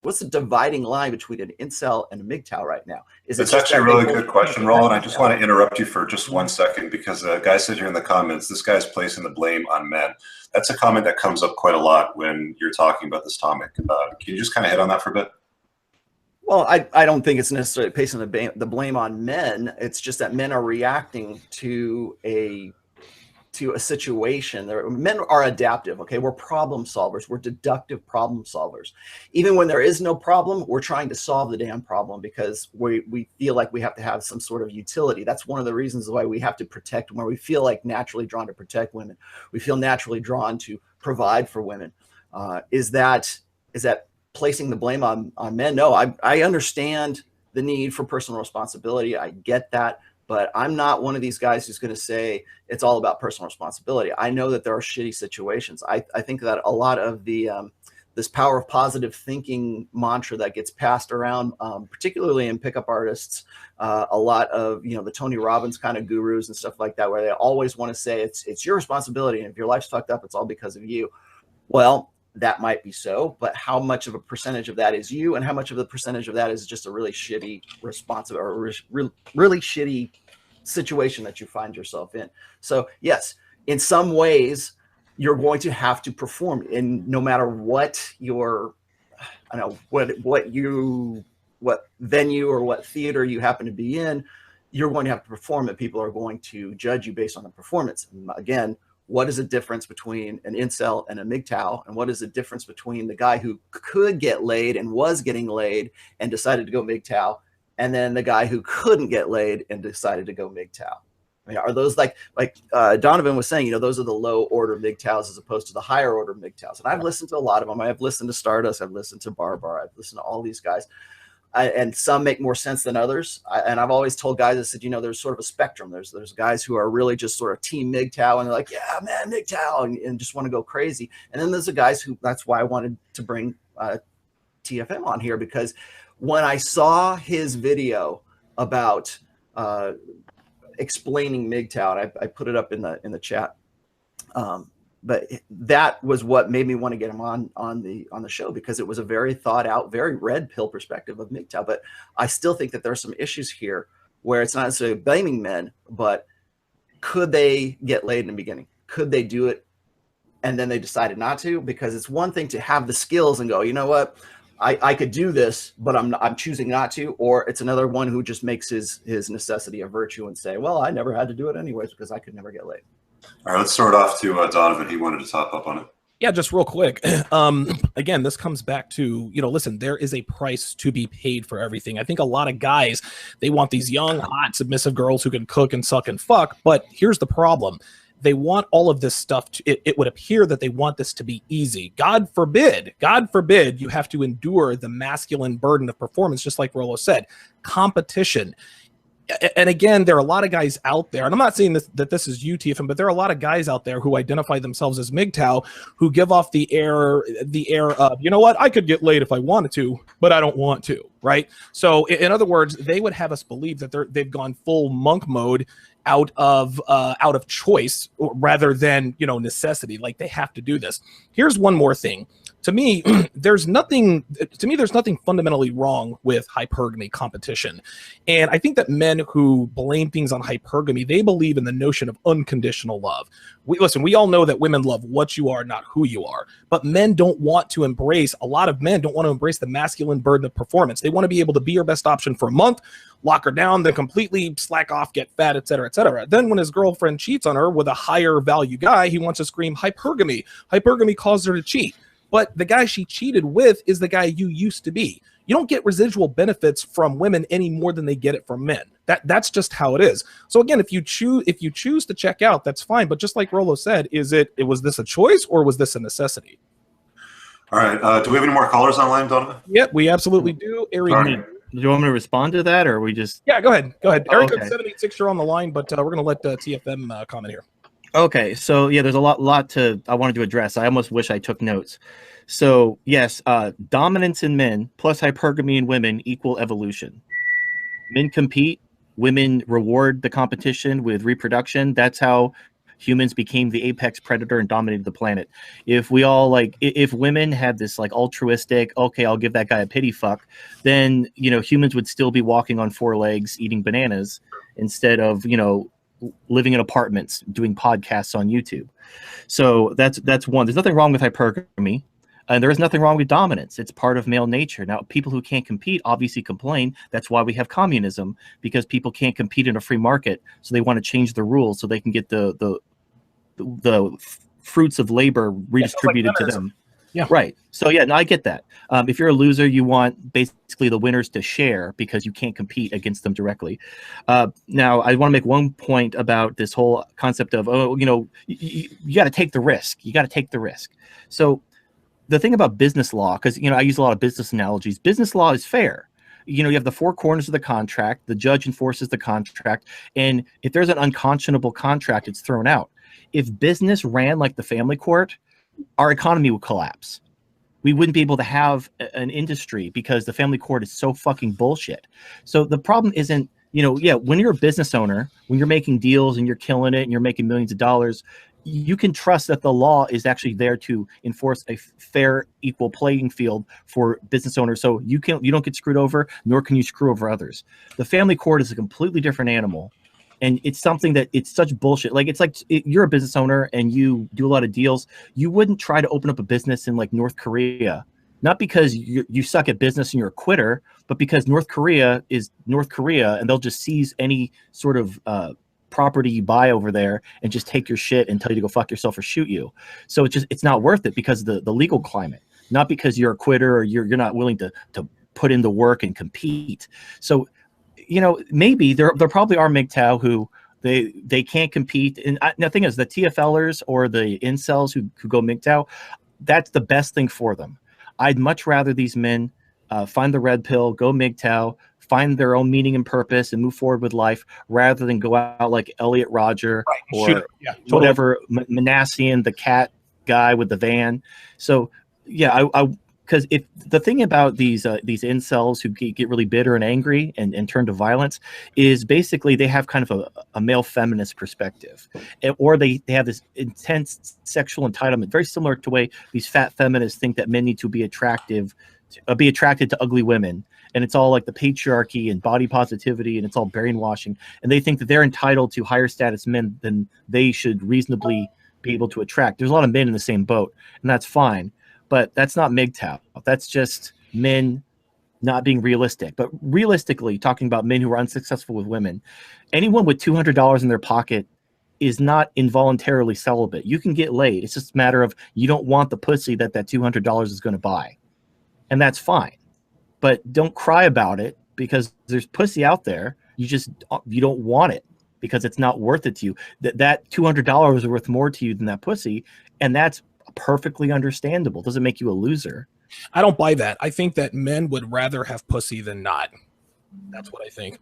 What's the dividing line between an incel and a MGTOW right now? It's actually a really good question, Roland. I just want to interrupt you for just 1 second because a guy said here in the comments, this guy's placing the blame on men. That's a comment that comes up quite a lot when you're talking about this topic. Can you just kind of hit on that for a bit? Well, I don't think it's necessarily placing the blame on men. It's just that men are reacting to a situation. Men are adaptive, okay? We're problem solvers. We're deductive problem solvers. Even when there is no problem, we're trying to solve the damn problem because we feel like we have to have some sort of utility. That's one of the reasons why we have to protect, where we feel like naturally drawn to protect women. We feel naturally drawn to provide for women. Is that placing the blame on men? No, I understand the need for personal responsibility. I get that. But I'm not one of these guys who's going to say it's all about personal responsibility. I know that there are shitty situations. I think that a lot of the this power of positive thinking mantra that gets passed around, particularly in pickup artists, a lot of the Tony Robbins kind of gurus and stuff like that, where they always want to say it's your responsibility, and if your life's fucked up, it's all because of you. Well, that might be so, but how much of a percentage of that is you, and how much of the percentage of that is just a really shitty really shitty situation that you find yourself in? So yes, in some ways you're going to have to perform, in no matter what your, I don't know, what venue or what theater you happen to be in, you're going to have to perform, and people are going to judge you based on the performance. And again, what is the difference between an incel and a MGTOW? And what is the difference between the guy who could get laid and was getting laid and decided to go MGTOW, and then the guy who couldn't get laid and decided to go MGTOW? I mean, are those like Donovan was saying, those are the low order MGTOWs as opposed to the higher order MGTOWs. And I've listened to a lot of them. I've listened to Stardust. I've listened to Barbar. I've listened to all these guys. And some make more sense than others. And I've always told guys, I said, there's sort of a spectrum. There's guys who are really just sort of team MGTOW, and they're like, yeah, man, MGTOW, and just want to go crazy. And then there's the guys who, that's why I wanted to bring TFM on here, because when I saw his video about explaining MGTOW, I put it up in the chat. But that was what made me want to get him on the show, because it was a very thought out, very red pill perspective of MGTOW. But I still think that there are some issues here where it's not necessarily blaming men, but could they get laid in the beginning? Could they do it and then they decided not to? Because it's one thing to have the skills and go, you know what, I could do this, but I'm choosing not to. Or it's another one who just makes his necessity a virtue and say, well, I never had to do it anyways because I could never get laid. All right, let's start off to Donovan. He wanted to top up on it. Yeah, just real quick. Again, this comes back to, listen, there is a price to be paid for everything. I think a lot of guys, they want these young, hot, submissive girls who can cook and suck and fuck. But here's the problem. They want all of this stuff. It would appear that they want this to be easy. God forbid you have to endure the masculine burden of performance, just like Rollo said. Competition. And again, there are a lot of guys out there, and I'm not saying that this is you, TFM, but there are a lot of guys out there who identify themselves as MGTOW who give off the air of, you know what, I could get laid if I wanted to, but I don't want to, right? So in other words, they would have us believe that they've gone full monk mode out of choice rather than, necessity, like they have to do this. Here's one more thing. To me, there's nothing fundamentally wrong with hypergamy competition. And I think that men who blame things on hypergamy, they believe in the notion of unconditional love. We all know that women love what you are, not who you are. But men don't want to embrace, a lot of men don't want to embrace the masculine burden of performance. They want to be able to be your best option for a month, lock her down, then completely slack off, get fat, et cetera, et cetera. Then when his girlfriend cheats on her with a higher value guy, he wants to scream hypergamy. Hypergamy caused her to cheat. But the guy she cheated with is the guy you used to be. You don't get residual benefits from women any more than they get it from men. That's just how it is. So again, if you choose to check out, that's fine. But just like Rollo said, was this a choice or was this a necessity? All right. Do we have any more callers online, Donovan? Yep, we absolutely do. Do you want me to respond to that, or are we just? Yeah, go ahead. Oh, Eric, okay. 786, you're on the line, but we're gonna let TFM comment here. Okay, so yeah, there's a lot I wanted to address. I almost wish I took notes. So yes, dominance in men plus hypergamy in women equal evolution. Men compete, women reward the competition with reproduction. That's how humans became the apex predator and dominated the planet. If we all if women had this like altruistic, okay, I'll give that guy a pity fuck, then humans would still be walking on 4 legs eating bananas instead of living in apartments doing podcasts on YouTube. So that's one. There's nothing wrong with hypergamy. And there is nothing wrong with dominance. It's part of male nature. Now, people who can't compete obviously complain. That's why we have communism, because people can't compete in a free market. So they want to change the rules so they can get the fruits of labor redistributed to them. Yeah. Right. So yeah, no, I get that. If you're a loser, you want basically the winners to share because you can't compete against them directly. Now, I want to make one point about this whole concept of, you got to take the risk. You got to take the risk. So the thing about business law, because I use a lot of business analogies. Business law is fair. You have the 4 corners of the contract. The judge enforces the contract, and if there's an unconscionable contract, it's thrown out. If business ran like the family court, our economy would collapse. We wouldn't be able to have an industry because the family court is so fucking bullshit. So the problem isn't, when you're a business owner, when you're making deals and you're killing it and you're making millions of dollars, you can trust that the law is actually there to enforce a fair, equal playing field for business owners. So you don't get screwed over, nor can you screw over others. The family court is a completely different animal. And it's something that it's such bullshit. Like, you're a business owner and you do a lot of deals. You wouldn't try to open up a business in like North Korea, not because you suck at business and you're a quitter, but because North Korea is North Korea and they'll just seize any sort of property you buy over there and just take your shit and tell you to go fuck yourself or shoot you. So it's not worth it because of the legal climate, not because you're a quitter or you're not willing to put in the work and compete. So, maybe there probably are MGTOW who they can't compete. And the thing is, the TFLers or the incels who go MGTOW, that's the best thing for them. I'd much rather these men find the red pill, go MGTOW, find their own meaning and purpose and move forward with life rather than go out like Elliot Rodger or whatever, Manassian, the cat guy with the van. So yeah, because if the thing about these incels who get really bitter and angry and turn to violence is basically they have kind of a male feminist perspective, or they have this intense sexual entitlement, very similar to the way these fat feminists think that men need to be attracted to ugly women. And it's all like the patriarchy and body positivity, and it's all brainwashing. And they think that they're entitled to higher status men than they should reasonably be able to attract. There's a lot of men in the same boat, and that's fine. But that's not MGTOW. That's just men not being realistic. But realistically, talking about men who are unsuccessful with women, anyone with $200 in their pocket is not involuntarily celibate. You can get laid. It's just a matter of you don't want the pussy that $200 is going to buy. And that's fine. But don't cry about it because there's pussy out there. You don't want it because it's not worth it to you. That $200 is worth more to you than that pussy. And that's perfectly understandable. Doesn't make you a loser. I don't buy that. I think that men would rather have pussy than not. That's what I think.